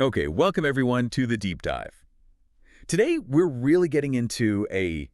Okay, welcome everyone to the deep dive. Today, we're really getting into a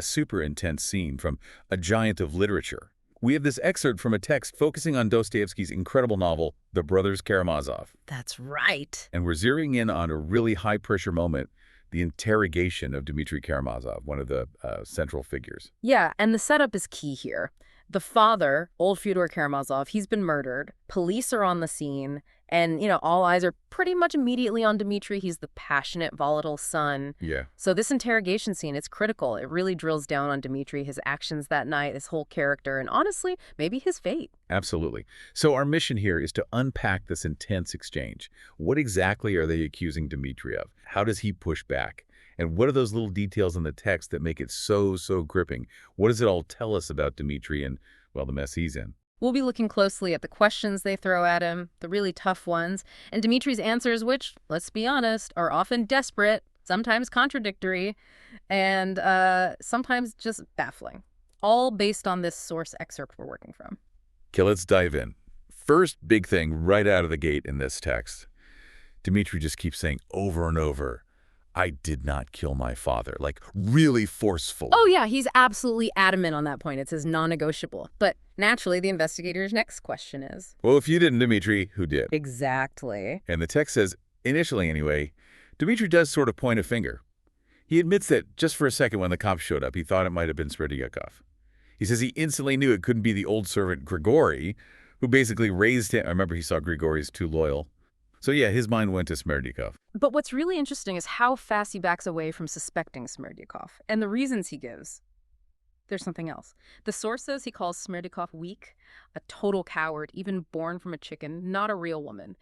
super intense scene from a giant of literature. We have this excerpt from a text focusing on Dostoevsky's incredible novel, The Brothers Karamazov. That's right. And we're zeroing in on a really high-pressure moment, the interrogation of Dmitry Karamazov, one of the central figures. Yeah, and the setup is key here. The father, old Fyodor Karamazov, he's been murdered. Police are on the scene, and, all eyes are pretty much immediately on Dmitry. He's the passionate, volatile son. Yeah. So this interrogation scene, it's critical. It really drills down on Dmitry, his actions that night, his whole character, and honestly, maybe his fate. Absolutely. So our mission here is to unpack this intense exchange. What exactly are they accusing Dmitry of? How does he push back? And what are those little details in the text that make it so gripping? What does it all tell us about Dmitry and, well, the mess he's in? We'll be looking closely at the questions they throw at him, the really tough ones, and Dmitry's answers, which, let's be honest, are often desperate, sometimes contradictory, and sometimes just baffling. All based on this source excerpt we're working from. Okay, let's dive in. First big thing right out of the gate in this text. Dmitry just keeps saying over and over, I did not kill my father, like really forceful. Oh, yeah, he's absolutely adamant on that point. It's his non-negotiable. But naturally, the investigator's next question is... Well, if you didn't, Dmitry, who did? Exactly. And the text says, initially anyway, Dmitry does sort of point a finger. He admits that just for a second when the cops showed up, he thought it might have been Smerdyakov. He says he instantly knew it couldn't be the old servant Grigory, who basically raised him. I remember he saw Grigory as too loyal. So yeah, his mind went to Smerdyakov. But what's really interesting is how fast he backs away from suspecting Smerdyakov and the reasons he gives. There's something else. The source says he calls Smerdyakov weak, a total coward, even born from a chicken, not a real woman.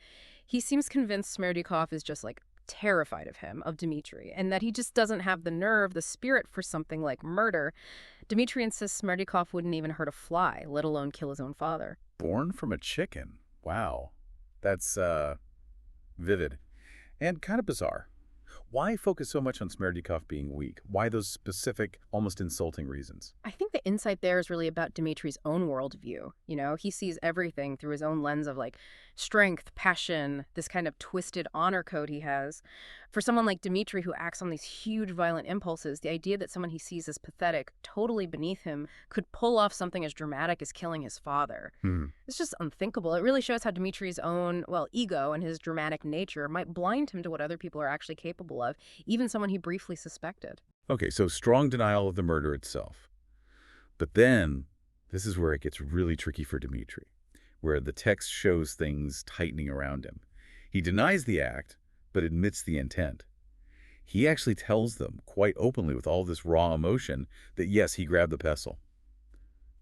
He seems convinced Smerdyakov is just terrified of him, of Dmitry, and that he just doesn't have the nerve, the spirit for something like murder. Dmitry insists Smerdyakov wouldn't even hurt a fly, let alone kill his own father. Born from a chicken. Wow. That's, vivid and kind of bizarre. Why focus so much on Smerdyakov being weak? Why those specific, almost insulting reasons? I think the insight there is really about Dmitry's own worldview. He sees everything through his own lens of strength, passion, this kind of twisted honor code he has. For someone like Dmitry who acts on these huge violent impulses, the idea that someone he sees as pathetic, totally beneath him, could pull off something as dramatic as killing his father. It's just unthinkable. It really shows how Dmitry's own, ego and his dramatic nature might blind him to what other people are actually capable of, even someone he briefly suspected. Okay, so strong denial of the murder itself. But then, this is where it gets really tricky for Dmitry, where the text shows things tightening around him. He denies the act, but admits the intent. He actually tells them, quite openly with all this raw emotion, that yes, he grabbed the pestle.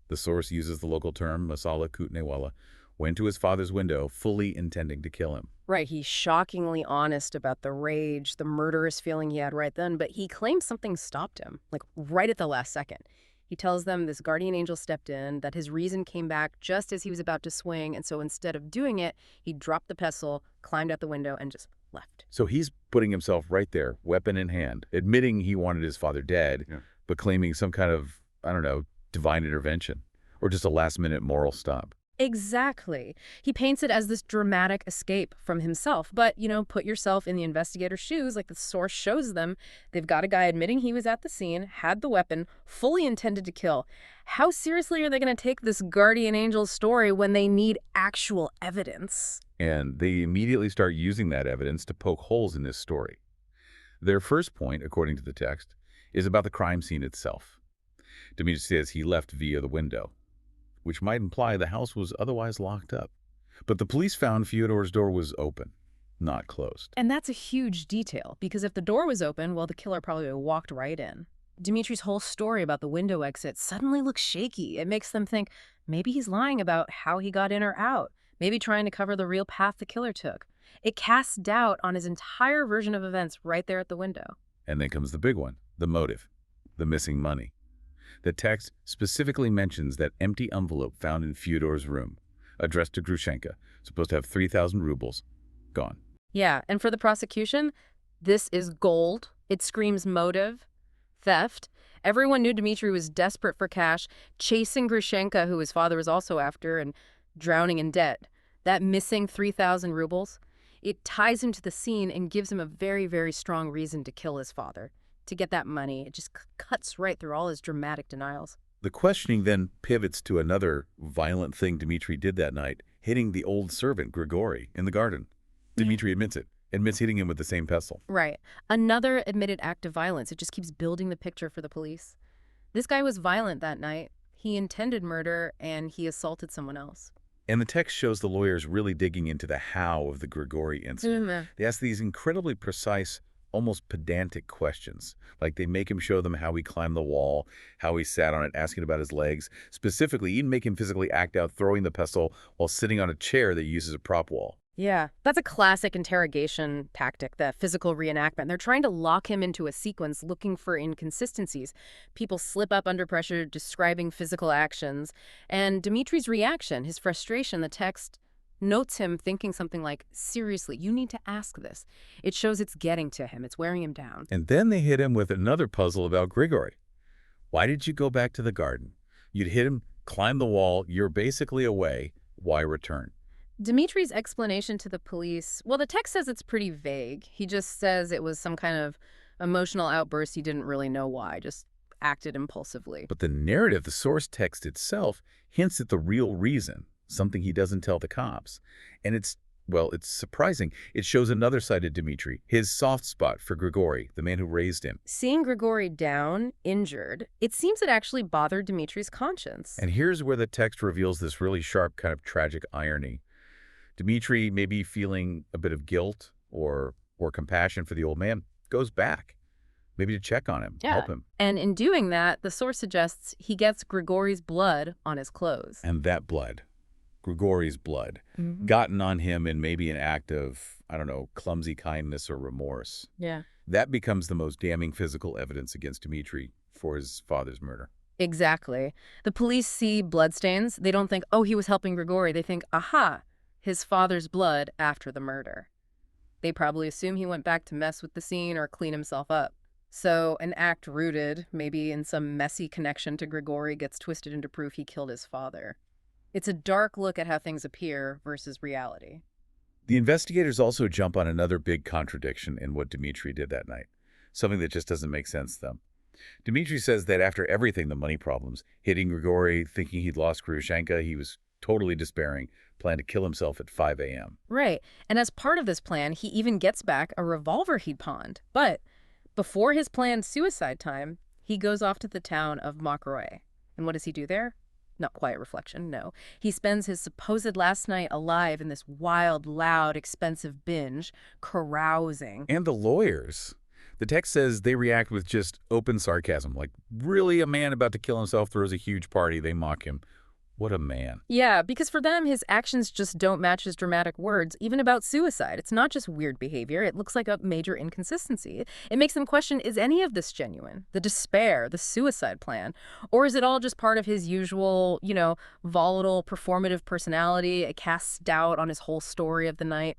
The source uses the local term, masala kutnewala, went to his father's window, fully intending to kill him. Right, he's shockingly honest about the rage, the murderous feeling he had right then, but he claims something stopped him, right at the last second. He tells them this guardian angel stepped in, that his reason came back just as he was about to swing, and so instead of doing it, he dropped the pestle, climbed out the window, and just left. So he's putting himself right there, weapon in hand, admitting he wanted his father dead, but claiming some kind of, divine intervention, or just a last-minute moral stop. Exactly. He paints it as this dramatic escape from himself. But, put yourself in the investigator's shoes, like the source shows them. They've got a guy admitting he was at the scene, had the weapon, fully intended to kill. How seriously are they going to take this guardian angel's story when they need actual evidence? And they immediately start using that evidence to poke holes in this story. Their first point, according to the text, is about the crime scene itself. Dmitry says he left via the window, which might imply the house was otherwise locked up. But the police found Fyodor's door was open, not closed. And that's a huge detail, because if the door was open, well, the killer probably walked right in. Dmitry's whole story about the window exit suddenly looks shaky. It makes them think maybe he's lying about how he got in or out, maybe trying to cover the real path the killer took. It casts doubt on his entire version of events right there at the window. And then comes the big one, the motive, the missing money. The text specifically mentions that empty envelope found in Fyodor's room, addressed to Grushenka, supposed to have 3,000 rubles, gone. Yeah, and for the prosecution, this is gold. It screams motive, theft. Everyone knew Dmitry was desperate for cash, chasing Grushenka, who his father was also after, and drowning in debt. That missing 3,000 rubles, It ties him to the scene and gives him a very, very strong reason to kill his father. To get that money, it just cuts right through all his dramatic denials. The questioning then pivots to another violent thing Dmitri did that night, hitting the old servant, Grigory, in the garden. Dmitri admits hitting him with the same pestle. Right. Another admitted act of violence. It just keeps building the picture for the police. This guy was violent that night. He intended murder, and he assaulted someone else. And the text shows the lawyers really digging into the how of the Grigory incident. They ask these incredibly precise, almost pedantic questions. Like they make him show them how he climbed the wall, how he sat on it, asking about his legs. Specifically, even make him physically act out throwing the pestle while sitting on a chair that he uses as a prop wall. Yeah, that's a classic interrogation tactic, the physical reenactment. They're trying to lock him into a sequence, looking for inconsistencies. People slip up under pressure, describing physical actions. And Dmitri's reaction, his frustration, the text notes him thinking something like, seriously, you need to ask this. It shows it's getting to him. It's wearing him down. And then they hit him with another puzzle about Grigory. Why did you go back to the garden? You'd hit him, climb the wall, you're basically away. Why return? Dmitri's explanation to the police, well, the text says it's pretty vague. He just says it was some kind of emotional outburst. He didn't really know why, just acted impulsively. But the narrative, the source text itself, hints at the real reason, something he doesn't tell the cops. And it's surprising. It shows another side of Dmitri, his soft spot for Grigory, the man who raised him. Seeing Grigory down, injured, it seems it actually bothered Dmitri's conscience. And here's where the text reveals this really sharp kind of tragic irony. Dmitri, maybe feeling a bit of guilt or compassion for the old man, goes back, maybe to check on him, help him. And in doing that, the source suggests he gets Grigory's blood on his clothes. And that blood, Grigory's blood, gotten on him in maybe an act of, I don't know, clumsy kindness or remorse. Yeah. That becomes the most damning physical evidence against Dmitri for his father's murder. Exactly. The police see bloodstains. They don't think, oh, he was helping Grigory. They think, aha, his father's blood after the murder. They probably assume he went back to mess with the scene or clean himself up. So an act rooted, maybe in some messy connection to Grigory, gets twisted into proof he killed his father. It's a dark look at how things appear versus reality. The investigators also jump on another big contradiction in what Dmitri did that night, something that just doesn't make sense to them. Dmitri says that after everything, the money problems, hitting Grigory, thinking he'd lost Grushenka, he was totally despairing, planned to kill himself at 5 a.m. Right. And as part of this plan, he even gets back a revolver he'd pawned. But before his planned suicide time, he goes off to the town of Mokroe. And what does he do there? Not quiet reflection, no. He spends his supposed last night alive in this wild, loud, expensive binge, carousing. And the lawyers. The text says they react with just open sarcasm, like, really, a man about to kill himself throws a huge party, they mock him. What a man. Yeah, because for them, his actions just don't match his dramatic words, even about suicide. It's not just weird behavior. It looks like a major inconsistency. It makes them question, is any of this genuine? The despair, the suicide plan? Or is it all just part of his usual, volatile, performative personality? It casts doubt on his whole story of the night.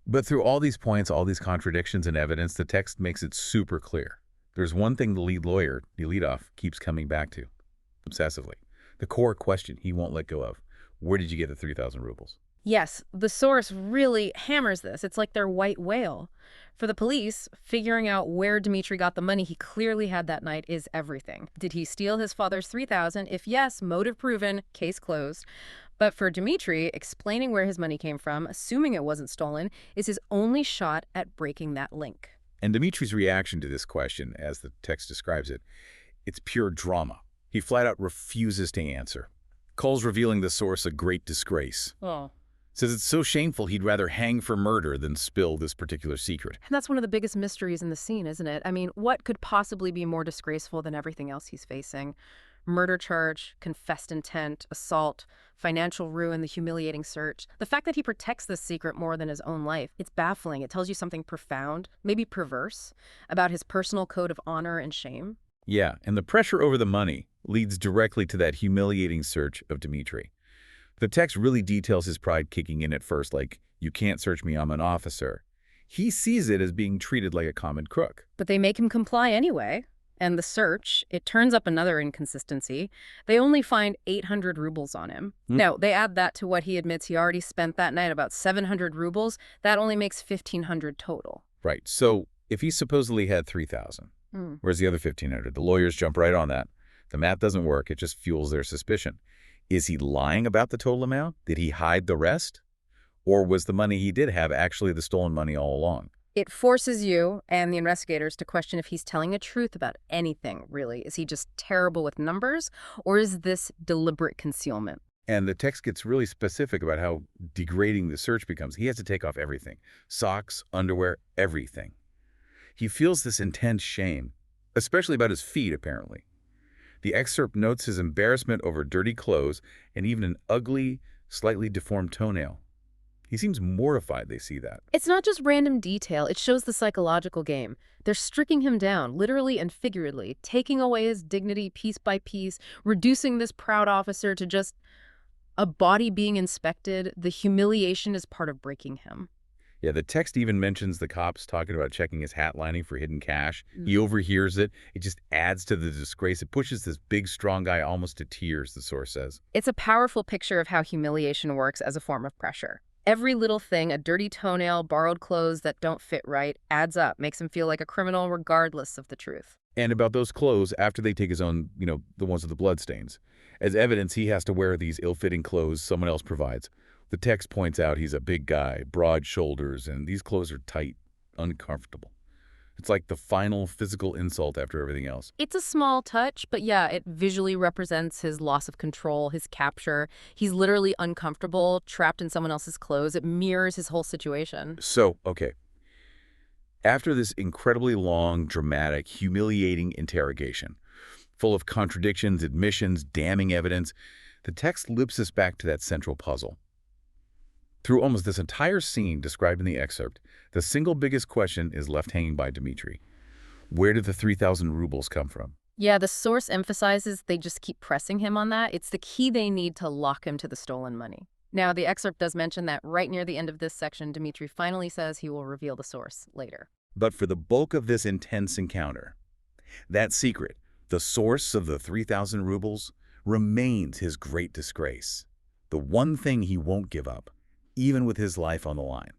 But through all these points, all these contradictions and evidence, the text makes it super clear. There's one thing the lead lawyer, Nilitov, keeps coming back to, obsessively. The core question he won't let go of. Where did you get the 3,000 rubles? Yes, the source really hammers this. It's like their white whale. For the police, figuring out where Dmitri got the money he clearly had that night is everything. Did he steal his father's 3,000? If yes, motive proven, case closed. But for Dmitri, explaining where his money came from, assuming it wasn't stolen, is his only shot at breaking that link. And Dmitri's reaction to this question, as the text describes it, it's pure drama. He flat out refuses to answer. Calls revealing the source a great disgrace. Oh. Says it's so shameful he'd rather hang for murder than spill this particular secret. And that's one of the biggest mysteries in the scene, isn't it? I mean, what could possibly be more disgraceful than everything else he's facing? Murder charge, confessed intent, assault, financial ruin, the humiliating search. The fact that he protects this secret more than his own life, it's baffling. It tells you something profound, maybe perverse, about his personal code of honor and shame. Yeah, and the pressure over the money leads directly to that humiliating search of Dmitri. The text really details his pride kicking in at first, like, you can't search me, I'm an officer. He sees it as being treated like a common crook. But they make him comply anyway. And the search, it turns up another inconsistency. They only find 800 rubles on him. Hmm. Now, they add that to what he admits he already spent that night, about 700 rubles. That only makes 1,500 total. Right. So if he supposedly had 3,000, Hmm. where's the other 1,500? The lawyers jump right on that. The math doesn't work. It just fuels their suspicion. Is he lying about the total amount? Did he hide the rest? Or was the money he did have actually the stolen money all along? It forces you and the investigators to question if he's telling the truth about anything, really. Is he just terrible with numbers, or is this deliberate concealment? And the text gets really specific about how degrading the search becomes. He has to take off everything. Socks, underwear, everything. He feels this intense shame, especially about his feet, apparently. The excerpt notes his embarrassment over dirty clothes and even an ugly, slightly deformed toenail. He seems mortified they see that. It's not just random detail, it shows the psychological game. They're stripping him down, literally and figuratively, taking away his dignity piece by piece, reducing this proud officer to just a body being inspected. The humiliation is part of breaking him. Yeah, the text even mentions the cops talking about checking his hat lining for hidden cash. Mm. He overhears it. It just adds to the disgrace. It pushes this big, strong guy almost to tears, the source says. It's a powerful picture of how humiliation works as a form of pressure. Every little thing, a dirty toenail, borrowed clothes that don't fit right, adds up, makes him feel like a criminal regardless of the truth. And about those clothes, after they take his own, the ones with the bloodstains. As evidence, he has to wear these ill-fitting clothes someone else provides. The text points out he's a big guy, broad shoulders, and these clothes are tight, uncomfortable. It's like the final physical insult after everything else. It's a small touch, but yeah, it visually represents his loss of control, his capture. He's literally uncomfortable, trapped in someone else's clothes. It mirrors his whole situation. So, okay. After this incredibly long, dramatic, humiliating interrogation, full of contradictions, admissions, damning evidence, the text loops us back to that central puzzle. Through almost this entire scene described in the excerpt, the single biggest question is left hanging by Dmitri. Where did the 3,000 rubles come from? Yeah, the source emphasizes they just keep pressing him on that. It's the key they need to lock him to the stolen money. Now, the excerpt does mention that right near the end of this section, Dmitri finally says he will reveal the source later. But for the bulk of this intense encounter, that secret, the source of the 3,000 rubles, remains his great disgrace. The one thing he won't give up, even with his life on the line.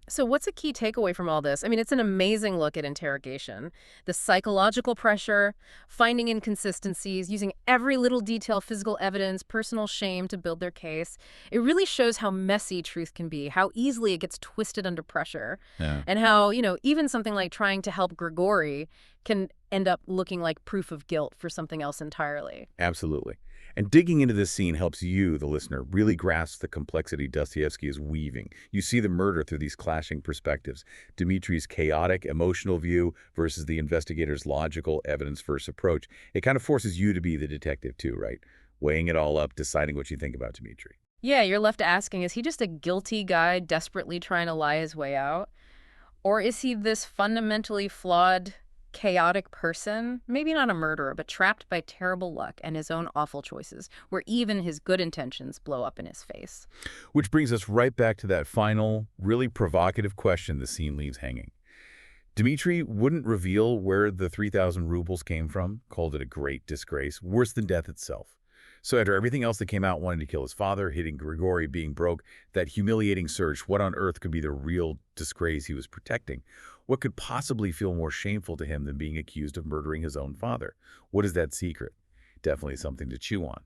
So what's a key takeaway from all this? I mean, it's an amazing look at interrogation. The psychological pressure, finding inconsistencies, using every little detail, physical evidence, personal shame to build their case. It really shows how messy truth can be, how easily it gets twisted under pressure, Yeah. and how, even something like trying to help Grigori can end up looking like proof of guilt for something else entirely. Absolutely. And digging into this scene helps you, the listener, really grasp the complexity Dostoevsky is weaving. You see the murder through these clashing perspectives. Dmitri's chaotic, emotional view versus the investigator's logical, evidence-first approach. It kind of forces you to be the detective too, right? Weighing it all up, deciding what you think about Dmitri. Yeah, you're left asking, is he just a guilty guy desperately trying to lie his way out? Or is he this fundamentally flawed, chaotic person? Maybe not a murderer, but trapped by terrible luck and his own awful choices, where even his good intentions blow up in his face. Which brings us right back to that final, really provocative question the scene leaves hanging. Dmitri wouldn't reveal where the 3,000 rubles came from, called it a great disgrace, worse than death itself. So after everything else that came out, wanting to kill his father, hitting Grigori, being broke, that humiliating search, what on earth could be the real disgrace he was protecting? What could possibly feel more shameful to him than being accused of murdering his own father? What is that secret? Definitely something to chew on.